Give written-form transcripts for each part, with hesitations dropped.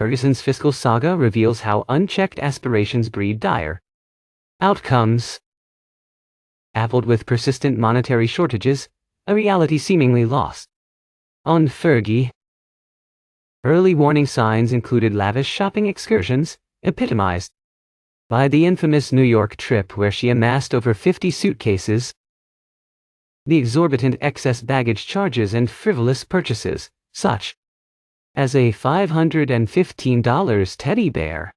Ferguson's fiscal saga reveals how unchecked aspirations breed dire outcomes. Appled with persistent monetary shortages, a reality seemingly lost on Fergie. Early warning signs included lavish shopping excursions, epitomized by the infamous New York trip where she amassed over 50 suitcases, the exorbitant excess baggage charges and frivolous purchases, such as a $515 teddy bear,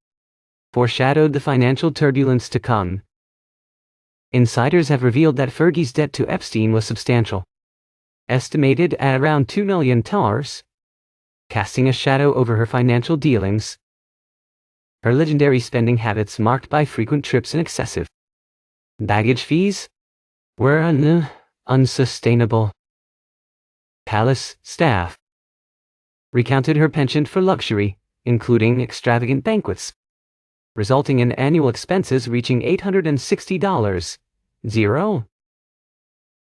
foreshadowed the financial turbulence to come. Insiders have revealed that Fergie's debt to Epstein was substantial, estimated at around $2 million, casting a shadow over her financial dealings. Her legendary spending habits, marked by frequent trips and excessive baggage fees, were unsustainable. Palace staff recounted her penchant for luxury, including extravagant banquets, resulting in annual expenses reaching $860.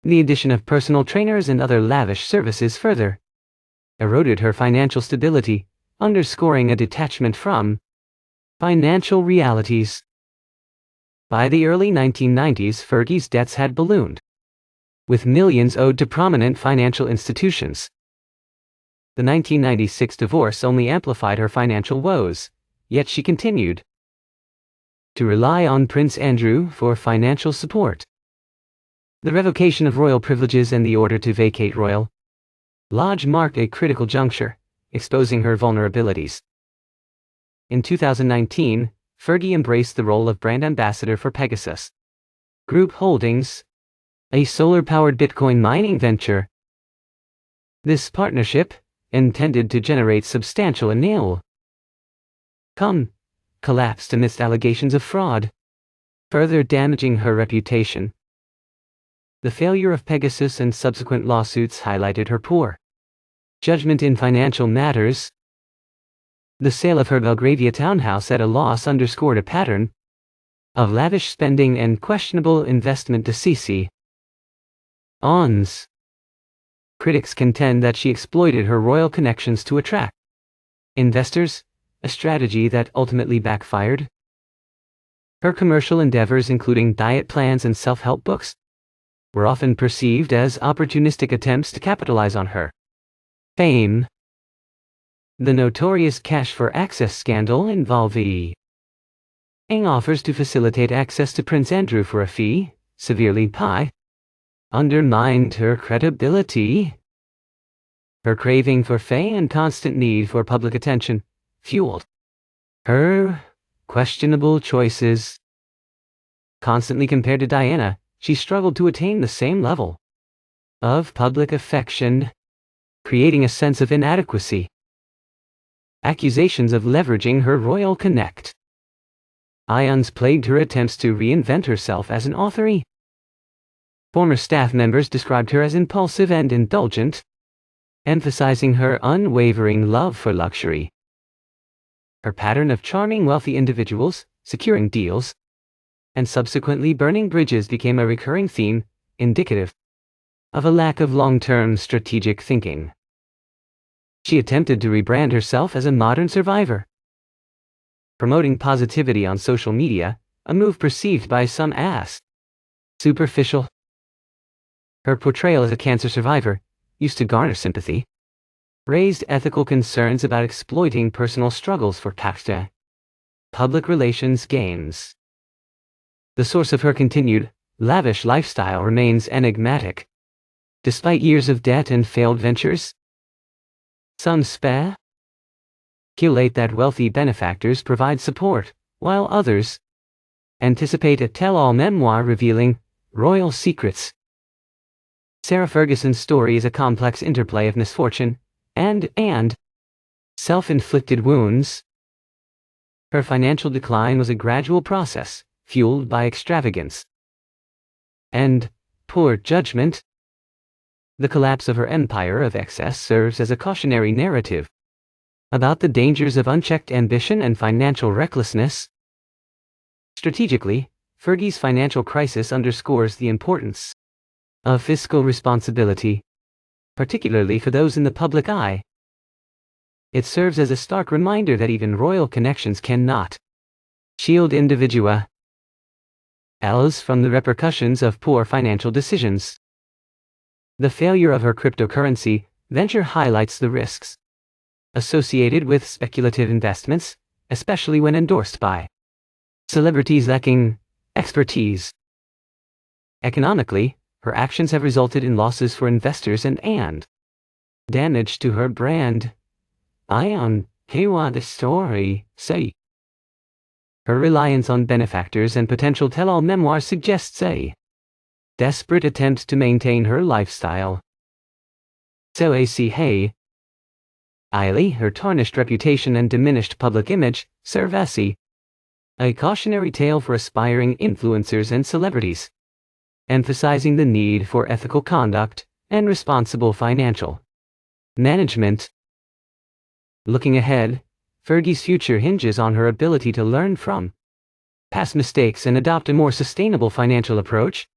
The addition of personal trainers and other lavish services further eroded her financial stability, underscoring a detachment from financial realities. By the early 1990s, Fergie's debts had ballooned, with millions owed to prominent financial institutions. The 1996 divorce only amplified her financial woes, yet she continued to rely on Prince Andrew for financial support. The revocation of royal privileges and the order to vacate royal lodge marked a critical juncture, exposing her vulnerabilities. In 2019, Fergie embraced the role of brand ambassador for Pegasus Group Holdings, a solar-powered Bitcoin mining venture. This partnership, intended to generate substantial annual income, collapsed amidst allegations of fraud, further damaging her reputation. The failure of Pegasus and subsequent lawsuits highlighted her poor judgment in financial matters. The sale of her Belgravia townhouse at a loss underscored a pattern of lavish spending and questionable investment decisions. Critics contend that she exploited her royal connections to attract investors, a strategy that ultimately backfired. Her commercial endeavors, including diet plans and self-help books, were often perceived as opportunistic attempts to capitalize on her fame. The notorious cash for access scandal involving offers to facilitate access to Prince Andrew for a fee, severely undermined her credibility. Her craving for fame and constant need for public attention fueled her questionable choices. Constantly compared to Diana, she struggled to attain the same level of public affection, creating a sense of inadequacy. Accusations of leveraging her royal connections plagued her attempts to reinvent herself as an author. Former staff members described her as impulsive and indulgent, emphasizing her unwavering love for luxury. Her pattern of charming wealthy individuals, securing deals, and subsequently burning bridges became a recurring theme, indicative of a lack of long-term strategic thinking. She attempted to rebrand herself as a modern survivor, promoting positivity on social media, a move perceived by some as superficial. Her portrayal as a cancer survivor, used to garner sympathy, raised ethical concerns about exploiting personal struggles for public relations gains. The source of her continued, lavish lifestyle remains enigmatic. Despite years of debt and failed ventures, some speculate that wealthy benefactors provide support, while others anticipate a tell-all memoir revealing royal secrets. Sarah Ferguson's story is a complex interplay of misfortune and self-inflicted wounds. Her financial decline was a gradual process, fueled by extravagance and poor judgment. The collapse of her empire of excess serves as a cautionary narrative about the dangers of unchecked ambition and financial recklessness. Strategically, Fergie's financial crisis underscores the importance of fiscal responsibility, particularly for those in the public eye. It serves as a stark reminder that even royal connections cannot shield individuals from the repercussions of poor financial decisions. The failure of her cryptocurrency venture highlights the risks associated with speculative investments, especially when endorsed by celebrities lacking expertise. Economically, her actions have resulted in losses for investors and damage to her brand. The story say. Her reliance on benefactors and potential tell-all memoirs suggests a desperate attempt to maintain her lifestyle. So her tarnished reputation and diminished public image serve as a cautionary tale for aspiring influencers and celebrities, emphasizing the need for ethical conduct and responsible financial management. Looking ahead, Fergie's future hinges on her ability to learn from past mistakes and adopt a more sustainable financial approach.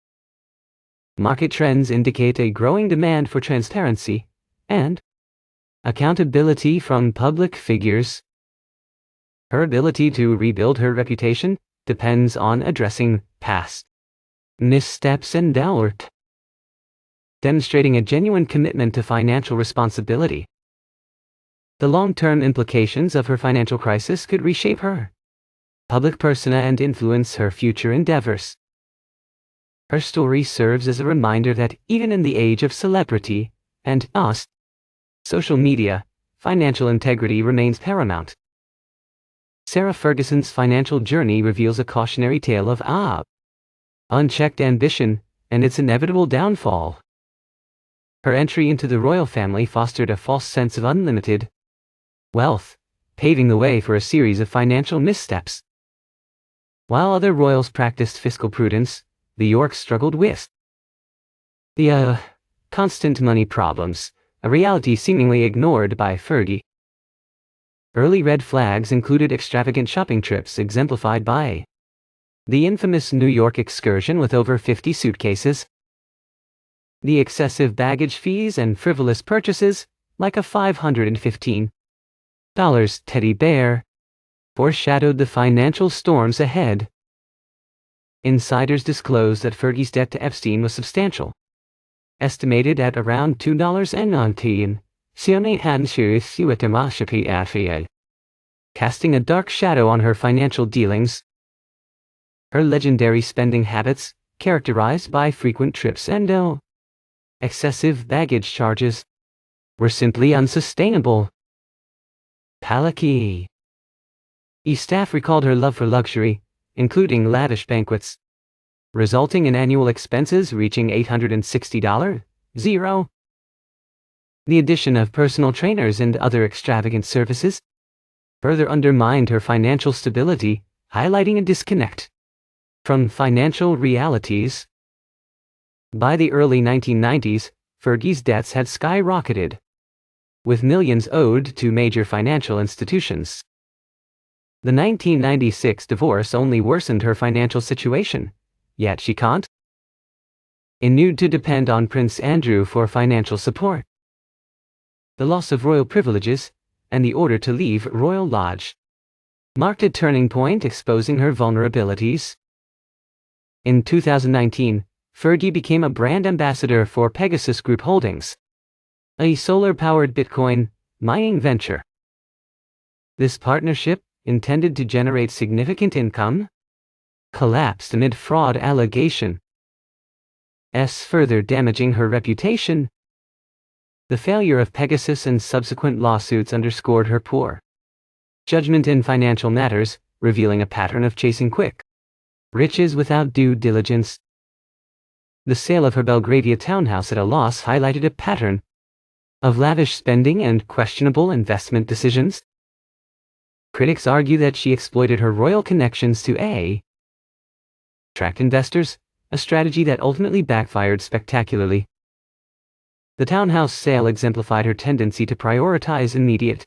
Market trends indicate a growing demand for transparency and accountability from public figures. Her ability to rebuild her reputation depends on addressing past missteps and demonstrating a genuine commitment to financial responsibility. The long-term implications of her financial crisis could reshape her public persona and influence her future endeavors. Her story serves as a reminder that even in the age of celebrity and social media, financial integrity remains paramount. Sarah Ferguson's financial journey reveals a cautionary tale of unchecked ambition and its inevitable downfall. Her entry into the royal family fostered a false sense of unlimited wealth, paving the way for a series of financial missteps. While other royals practiced fiscal prudence, the Yorks struggled with the constant money problems, a reality seemingly ignored by Fergie. Early red flags included extravagant shopping trips exemplified by the infamous New York excursion with over 50 suitcases, the excessive baggage fees and frivolous purchases, like a $515 teddy bear, foreshadowed the financial storms ahead. Insiders disclosed that Fergie's debt to Epstein was substantial, estimated at around $2.19 casting a dark shadow on her financial dealings. Her legendary spending habits, characterized by frequent trips and excessive baggage charges, were simply unsustainable. Palaki. Staff recalled her love for luxury, including lavish banquets, resulting in annual expenses reaching $860. The addition of personal trainers and other extravagant services further undermined her financial stability, highlighting a disconnect from financial realities. By the early 1990s, Fergie's debts had skyrocketed, with millions owed to major financial institutions. The 1996 divorce only worsened her financial situation, yet she continued to depend on Prince Andrew for financial support. The loss of royal privileges and the order to leave Royal Lodge marked a turning point, exposing her vulnerabilities. In 2019, Fergie became a brand ambassador for Pegasus Group Holdings, a solar-powered Bitcoin mining venture. This partnership, intended to generate significant income, collapsed amid fraud allegations, further damaging her reputation. The failure of Pegasus and subsequent lawsuits underscored her poor judgment in financial matters, revealing a pattern of chasing quick riches without due diligence. The sale of her Belgravia townhouse at a loss highlighted a pattern of lavish spending and questionable investment decisions. Critics argue that she exploited her royal connections to attract investors, a strategy that ultimately backfired spectacularly. The townhouse sale exemplified her tendency to prioritize immediate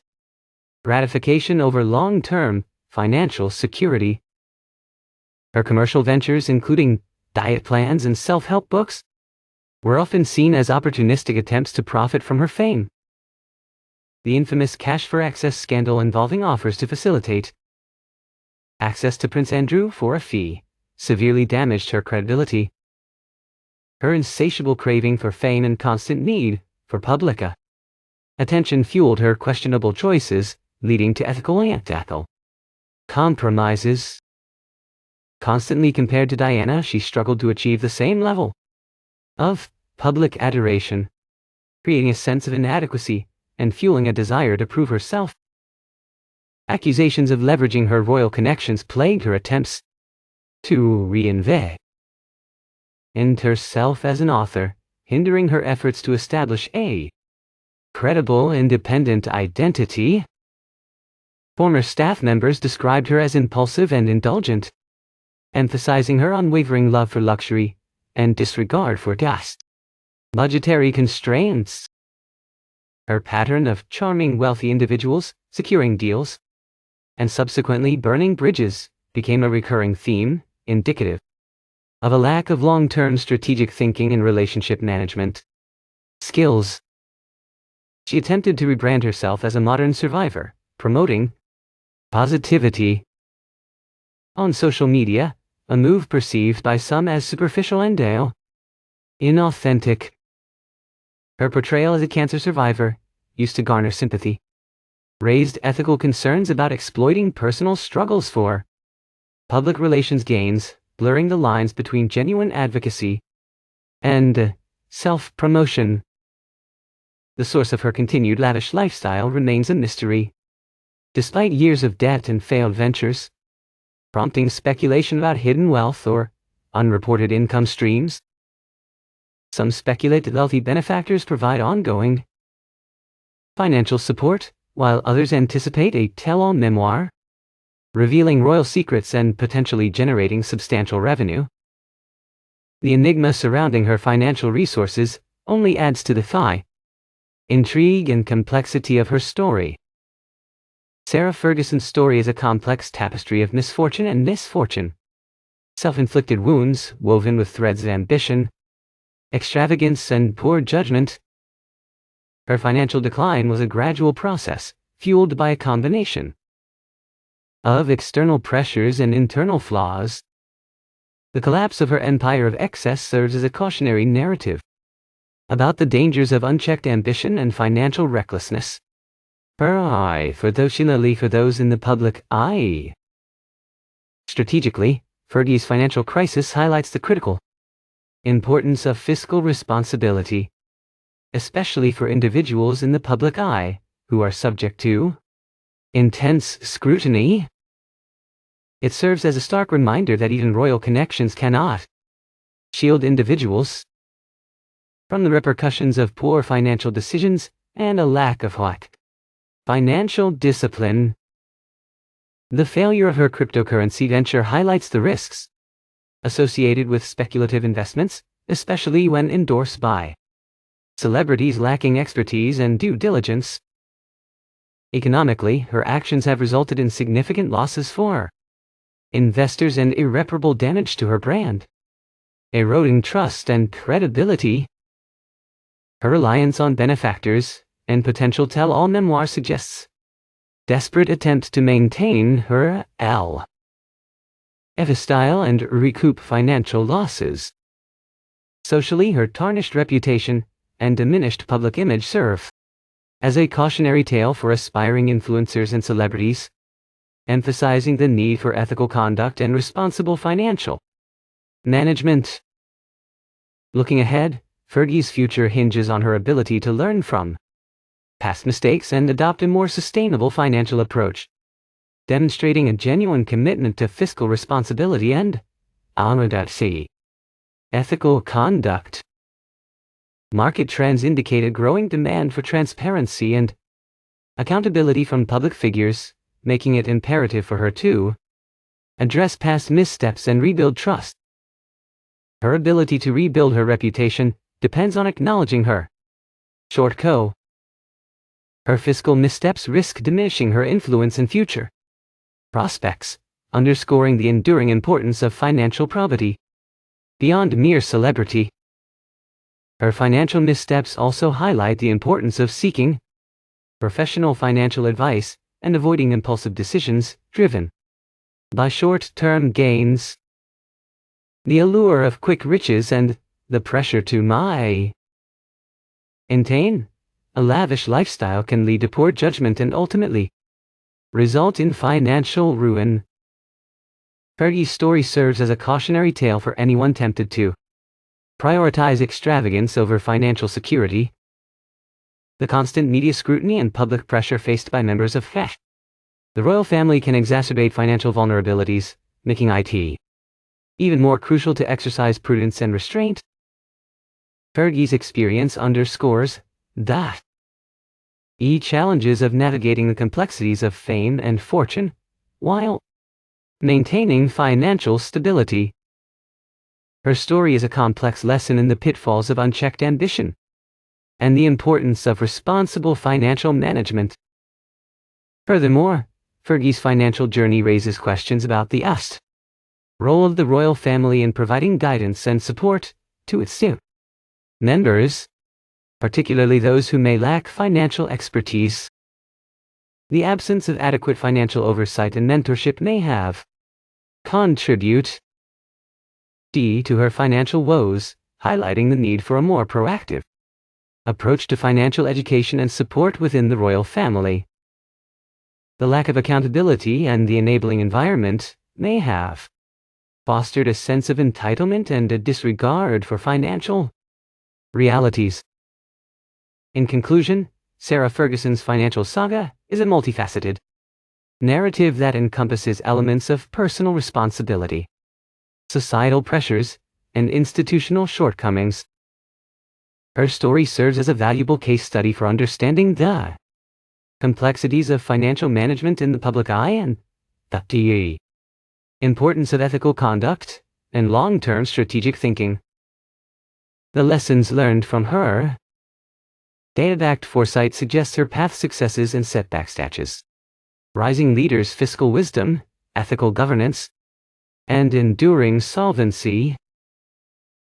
gratification over long-term financial security. Her commercial ventures, including diet plans and self-help books, were often seen as opportunistic attempts to profit from her fame. The infamous cash for access scandal involving offers to facilitate access to Prince Andrew for a fee severely damaged her credibility. Her insatiable craving for fame and constant need for public attention fueled her questionable choices, leading to ethical and compromises. Constantly compared to Diana, she struggled to achieve the same level of public adoration, creating a sense of inadequacy and fueling a desire to prove herself. Accusations of leveraging her royal connections plagued her attempts to reinvent herself as an author, hindering her efforts to establish a credible, independent identity. Former staff members described her as impulsive and indulgent, emphasizing her unwavering love for luxury and disregard for budgetary constraints. Her pattern of charming wealthy individuals, securing deals, and subsequently burning bridges became a recurring theme, indicative of a lack of long-term strategic thinking and relationship management skills. She attempted to rebrand herself as a modern survivor, promoting positivity on social media, a move perceived by some as superficial and inauthentic. Her portrayal as a cancer survivor, used to garner sympathy, raised ethical concerns about exploiting personal struggles for public relations gains, blurring the lines between genuine advocacy and self-promotion. The source of her continued lavish lifestyle remains a mystery, despite years of debt and failed ventures, prompting speculation about hidden wealth or unreported income streams. Some speculate that wealthy benefactors provide ongoing financial support, while others anticipate a tell-all memoir, revealing royal secrets and potentially generating substantial revenue. The enigma surrounding her financial resources only adds to the intrigue and complexity of her story. Sarah Ferguson's story is a complex tapestry of misfortune and misfortune, self-inflicted wounds woven with threads of ambition, extravagance, and poor judgment. Her financial decline was a gradual process, fueled by a combination of external pressures and internal flaws. The collapse of her empire of excess serves as a cautionary narrative about the dangers of unchecked ambition and financial recklessness. For those in the public eye. Strategically, Fergie's financial crisis highlights the critical importance of fiscal responsibility, especially for individuals in the public eye, who are subject to intense scrutiny. It serves as a stark reminder that even royal connections cannot shield individuals from the repercussions of poor financial decisions and a lack of financial discipline. The failure of her cryptocurrency venture highlights the risks associated with speculative investments, especially when endorsed by celebrities lacking expertise and due diligence. Economically, her actions have resulted in significant losses for investors and irreparable damage to her brand, eroding trust and credibility. Her reliance on benefactors and potential tell-all memoir suggests desperate attempts to maintain her style and recoup financial losses. Socially, her tarnished reputation and diminished public image serve as a cautionary tale for aspiring influencers and celebrities, emphasizing the need for ethical conduct and responsible financial management. Looking ahead, Fergie's future hinges on her ability to learn from past mistakes and adopt a more sustainable financial approach, demonstrating a genuine commitment to fiscal responsibility and ethical conduct. Market trends indicate a growing demand for transparency and accountability from public figures, making it imperative for her to address past missteps and rebuild trust. Her ability to rebuild her reputation depends on acknowledging her shortcomings. Her fiscal missteps risk diminishing her influence and future prospects, underscoring the enduring importance of financial probity beyond mere celebrity. Her financial missteps also highlight the importance of seeking professional financial advice, and avoiding impulsive decisions, driven by short-term gains. The allure of quick riches and the pressure to maintain a lavish lifestyle can lead to poor judgment and ultimately result in financial ruin. Fergie's story serves as a cautionary tale for anyone tempted to prioritize extravagance over financial security. The constant media scrutiny and public pressure faced by members of the royal family can exacerbate financial vulnerabilities, making it even more crucial to exercise prudence and restraint. Fergie's experience underscores the challenges of navigating the complexities of fame and fortune, while maintaining financial stability. Her story is a complex lesson in the pitfalls of unchecked ambition and the importance of responsible financial management. Furthermore, Fergie's financial journey raises questions about the role of the royal family in providing guidance and support to its members, particularly those who may lack financial expertise. The absence of adequate financial oversight and mentorship may have contributed to her financial woes, highlighting the need for a more proactive approach to financial education and support within the royal family. The lack of accountability and the enabling environment may have fostered a sense of entitlement and a disregard for financial realities. In conclusion, Sarah Ferguson's financial saga is a multifaceted narrative that encompasses elements of personal responsibility, societal pressures, and institutional shortcomings. Her story serves as a valuable case study for understanding the complexities of financial management in the public eye and the importance of ethical conduct and long-term strategic thinking. The lessons learned from her data-backed foresight suggests her path successes and setbacks stages. Rising leaders' fiscal wisdom, ethical governance, and enduring solvency